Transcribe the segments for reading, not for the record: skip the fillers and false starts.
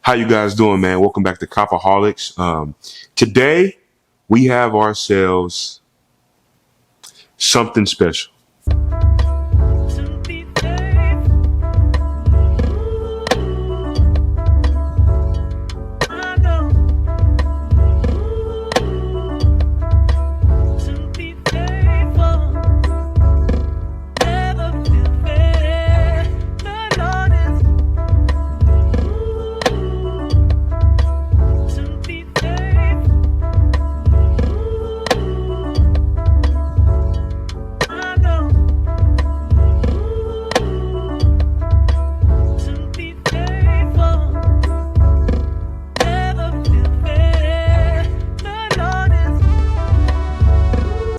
How you guys doing, man? Welcome back to Copaholix. Today we have ourselves something special.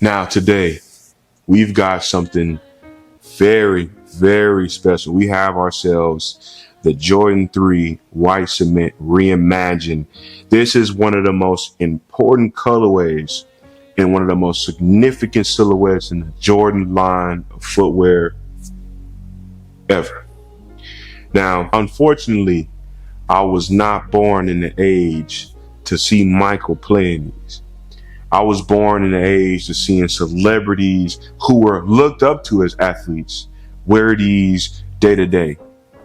Now, today, we've got something very, very special. We have ourselves the Jordan 3 White Cement Reimagined. This is one of the most important colorways and one of the most significant silhouettes in the Jordan line of footwear ever. Now, unfortunately, I was not born in the age to see Michael playing these. I was born in the age of seeing celebrities who were looked up to as athletes wear these day to day,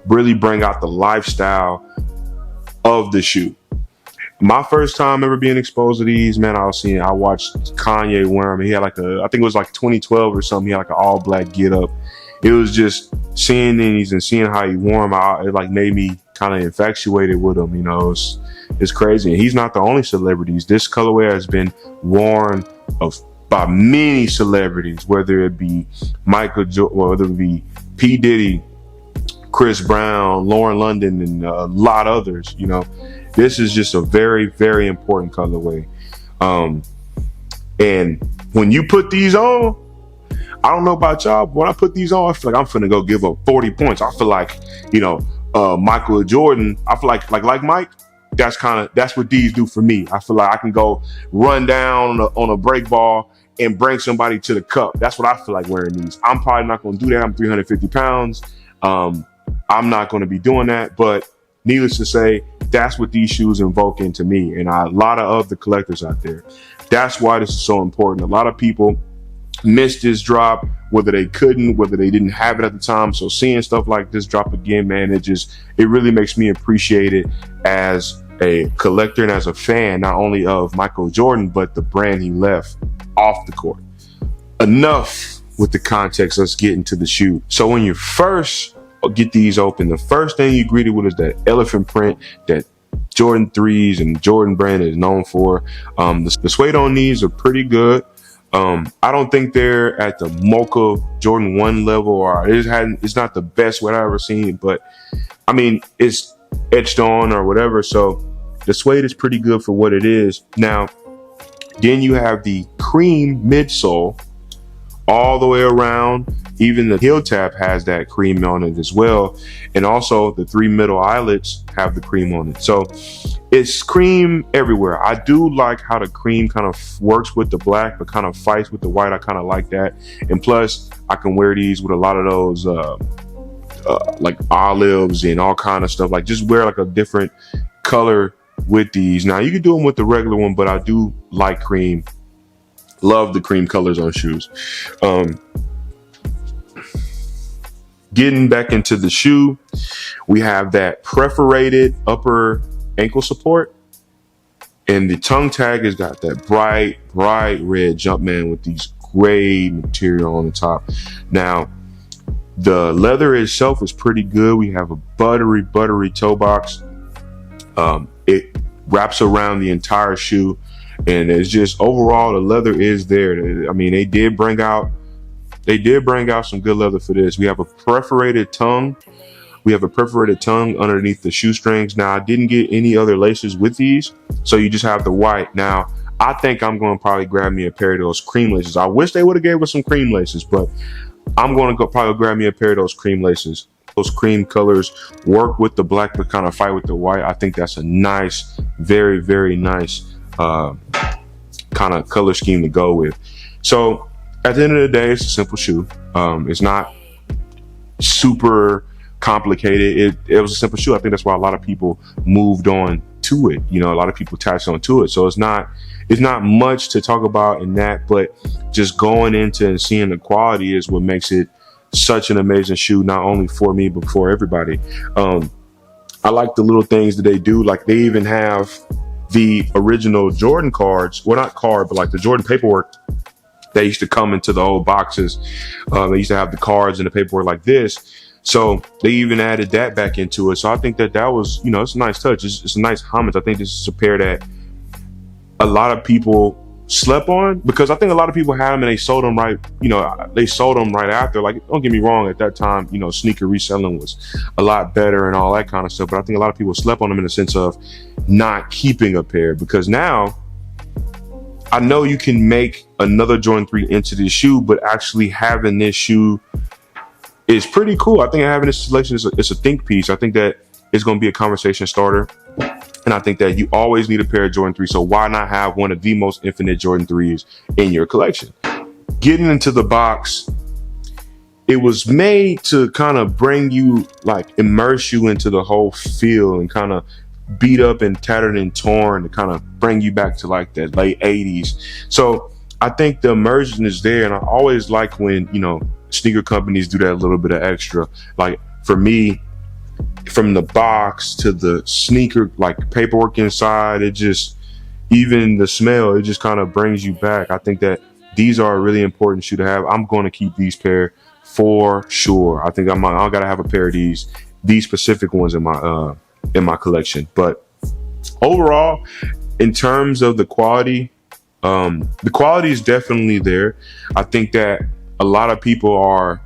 really bring out the lifestyle of the shoe. My first time ever being exposed to these, man, I watched Kanye wear them. He had I think it was like 2012 or something. He had like an all black get up. It was just seeing these and seeing how he wore them out. It like made me kind of infatuated with them. You know, it's crazy. And he's not the only celebrities. This colorway has been worn by many celebrities, whether it be Michael Jordan, whether it be P. Diddy, Chris Brown, Lauren London, and a lot of others. You know, this is just a very, very important colorway. And when you put these on, I don't know about y'all, but when I put these on, I feel like I'm finna go give up 40 points. I feel like, you know, Michael Jordan, I feel like Mike, that's what these do for me. I feel like I can go run down on a break ball and bring somebody to the cup. That's what I feel like wearing these. I'm probably not going to do that. I'm 350 pounds. I'm not going to be doing that. But needless to say, that's what these shoes invoke into me and a lot of other collectors out there. That's why this is so important. A lot of people missed this drop, whether they couldn't, whether they didn't have it at the time. So seeing stuff like this drop again, man, it really makes me appreciate it as a collector and as a fan, not only of Michael Jordan, but the brand he left off the court. Enough with the context. Let's get into the shoe. So when you first get these open, the first thing you greeted with is that elephant print that Jordan 3s and Jordan brand is known for. The suede on these are pretty good. I don't think they're at the Mocha Jordan 1 level, or it's not the best what I've ever seen, but I mean, it's etched on or whatever. So the suede is pretty good for what it is. Now, then you have the cream midsole all the way around. Even the heel tab has that cream on it as well. And also the 3 middle eyelets have the cream on it. So it's cream everywhere. I do like how the cream kind of works with the black, but kind of fights with the white. I kind of like that. And plus I can wear these with a lot of those like olives and all kind of stuff. Like just wear like a different color with these. Now you can do them with the regular one, but I do like cream. Love the cream colors on shoes. Getting back into the shoe, we have that perforated upper ankle support, and the tongue tag has got that bright red Jumpman with these gray material on the top. Now, the leather itself is pretty good. We have a buttery toe box. It wraps around the entire shoe, and it's just overall the leather is there. I mean, they did bring out some good leather for this. We have a perforated tongue. Underneath the shoestrings. Now, I didn't get any other laces with these, so you just have the white. Now, I think I'm going to probably grab me a pair of those cream laces. I wish they would have gave us some cream laces, but I'm going to probably grab me a pair of those cream laces. Those cream colors work with the black, but kind of fight with the white. I think that's a nice, very, very nice kind of color scheme to go with. So at the end of the day, it's a simple shoe. It's not super complicated. It was a simple shoe. I think that's why a lot of people moved on to it. A lot of people attached on to it. So it's not much to talk about in that, but just going into and seeing the quality is what makes it such an amazing shoe, not only for me, but for everybody. I like the little things that they do. Like they even have the original Jordan cards. Well, not card, but like the Jordan paperwork. They used to come into the old boxes. They used to have the cards and the paperwork like this. So they even added that back into it. So I think that was, it's a nice touch. It's a nice homage. I think this is a pair that a lot of people slept on, because I think a lot of people had them and they sold them right. They sold them right after. Like, don't get me wrong, at that time, sneaker reselling was a lot better and all that kind of stuff. But I think a lot of people slept on them in the sense of not keeping a pair, because now I know you can make another Jordan 3 into this shoe, but actually having this shoe is pretty cool. I think having this selection is a think piece. I think that it's going to be a conversation starter. And I think that you always need a pair of Jordan 3. So why not have one of the most infinite Jordan 3s in your collection? Getting into the box, it was made to kind of bring you, like, immerse you into the whole feel and kind of beat up and tattered and torn to kind of bring you back to like that late 80s. So I think the immersion is there. And I always like when, sneaker companies do that little bit of extra. Like for me, from the box to the sneaker, like paperwork inside, it just, even the smell, it just kind of brings you back. I think that these are a really important shoe to have. I'm going to keep these pair for sure. I think I gotta have a pair of these specific ones in my collection. But overall, in terms of the quality is definitely there. I think that a lot of people are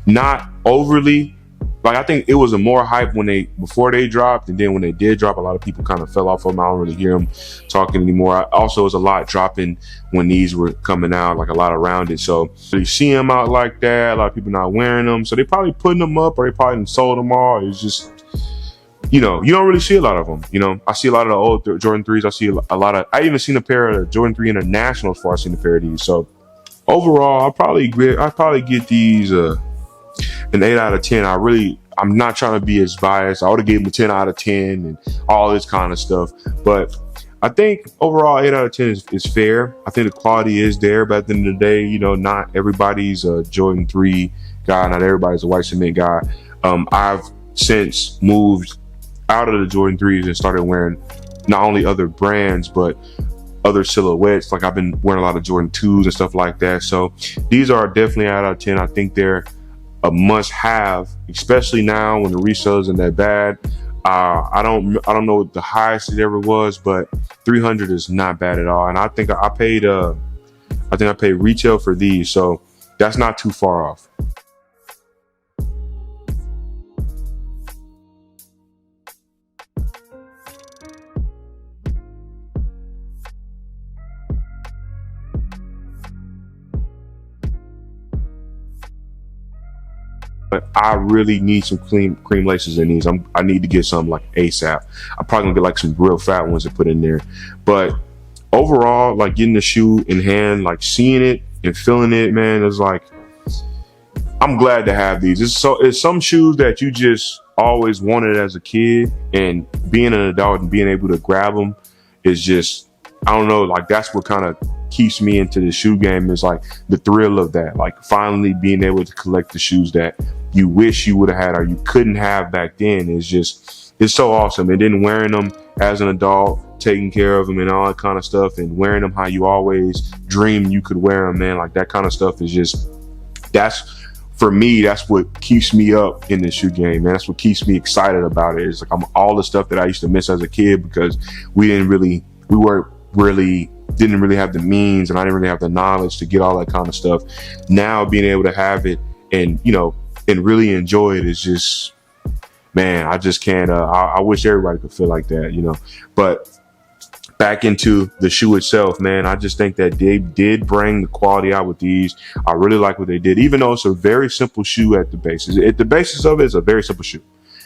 not overly, like, I think it was a more hype before they dropped, and then when they did drop, a lot of people kind of fell off of them. I don't really hear them talking anymore. Also, it was a lot dropping when these were coming out, like a lot around it. So you see them out like that, a lot of people not wearing them. So they probably putting them up, or they probably sold them all. It's just, you don't really see a lot of them. I see a lot of the old Jordan 3s. I see a lot of, I even seen a pair of Jordan 3 Internationals before I seen a pair of these. So overall, I'll probably get these an 8 out of 10. I'm not trying to be as biased. I would have gave them a 10 out of 10 and all this kind of stuff. But I think overall 8 out of 10 is fair. I think the quality is there, but at the end of the day, not everybody's a Jordan 3 guy. Not everybody's a White Cement guy. I've since moved out of the Jordan 3s and started wearing not only other brands, but other silhouettes. Like I've been wearing a lot of Jordan 2s and stuff like that. So these are definitely 8 out of 10. I think they're a must have, especially now when the resale isn't that bad. I don't know what the highest it ever was, but 300 is not bad at all. And I think I paid retail for these, so that's not too far off. But I really need some cream laces in these. I need to get some like ASAP. I'm probably gonna get like some real fat ones to put in there. But overall, like getting the shoe in hand, like seeing it and feeling it, man, it's like, I'm glad to have these. It's some shoes that you just always wanted as a kid, and being an adult and being able to grab them is just, I don't know, like that's what kind of keeps me into the shoe game, is like the thrill of that, like finally being able to collect the shoes that you wish you would have had or you couldn't have back then. It's so awesome. And then wearing them as an adult, taking care of them and all that kind of stuff, and wearing them how you always dreamed you could wear them, man, like that kind of stuff is just, for me, that's what keeps me up in the shoe game, man. That's what keeps me excited about it. It's like all the stuff that I used to miss as a kid because we didn't really have the means, and I didn't really have the knowledge to get all that kind of stuff. Now being able to have it and, and really enjoy it is just, man, I just can't, I wish everybody could feel like that, But back into the shoe itself, man, I just think that they did bring the quality out with these. I really like what they did, even though it's a very simple shoe at the basis. At the basis of it is a very simple shoe.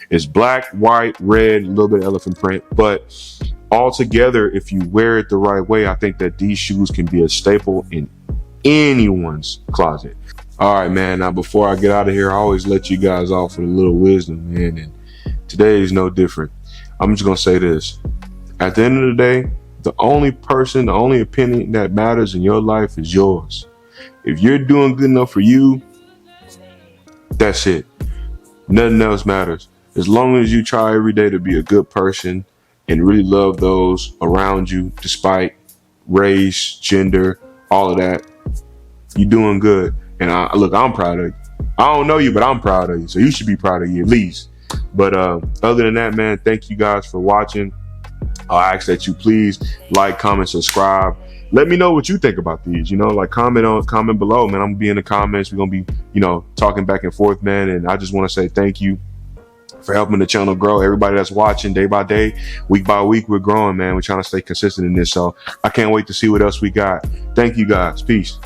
It's black, white, red, a little bit of elephant print, but all together, if you wear it the right way, I think that these shoes can be a staple in anyone's closet. All right, man. Now, before I get out of here, I always let you guys off with a little wisdom, man. And today is no different. I'm just going to say this. At the end of the day, the only opinion that matters in your life is yours. If you're doing good enough for you, that's it. Nothing else matters. As long as you try every day to be a good person and really love those around you, despite race, gender, all of that, you're doing good. And I'm proud of you. I don't know you, but I'm proud of you. So you should be proud of you at least. But other than that, man, thank you guys for watching. I ask that you please like, comment, subscribe. Let me know what you think about these, like comment below, man. I'm gonna be in the comments. We're gonna be, talking back and forth, man. And I just want to say thank you for helping the channel grow. Everybody that's watching day by day, week by week, we're growing, man. We're trying to stay consistent in this. So I can't wait to see what else we got. Thank you guys. Peace.